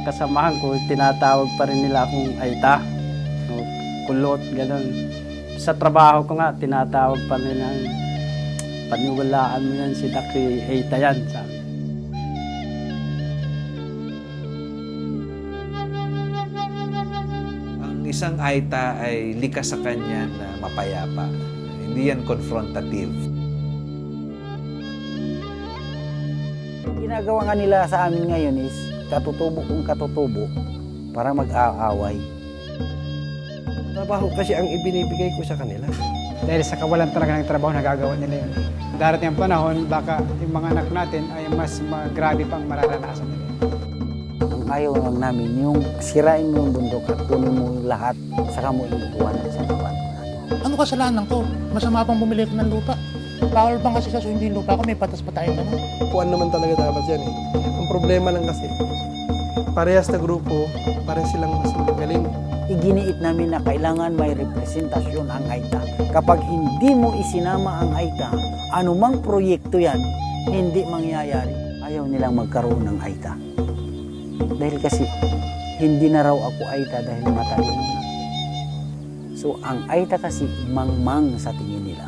mga kasamahan ko, tinatawag pa rin nila akong Aita, o kulot, gano'n. Sa trabaho ko nga, tinatawag pa nila, paniwalaan mo yan, si Daki Aita yan, sabi. Ang isang Aita ay likas sa kanya na mapayapa. Hindi yan confrontative. Ginagawa nga nila sa amin ngayon is katutubo kung katutubo para mag-aaway. Trabaho kasi ang ibinibigay ko sa kanila. Dahil sa kawalan talaga ng trabaho, nagagawa nila yun. Darating ang panahon, baka yung mga anak natin ay mas grabe pang mararanasan nila. Ang ayaw lang namin, yung sirain mo yung bundok at kunin mo yung lahat, saka mo iiwanan sa bawat. Ano kasalanan ko? Masama pang bumili ko ng lupa. Bawal bang kasi sa hindi lupa ko, may patas pa tayo naman. Kuan naman talaga dapat yan eh. Ang problema lang kasi, parehas na grupo, parehas silang mas magaling. Iginiit namin na kailangan may representasyon ang Aita. Kapag hindi mo isinama ang Aita, anumang proyekto yan, hindi mangyayari. Ayaw nilang magkaroon ng Aita. Dahil kasi, hindi na raw ako Aita dahil matalino na. So, ang Aita kasi mangmang sa tingin nila.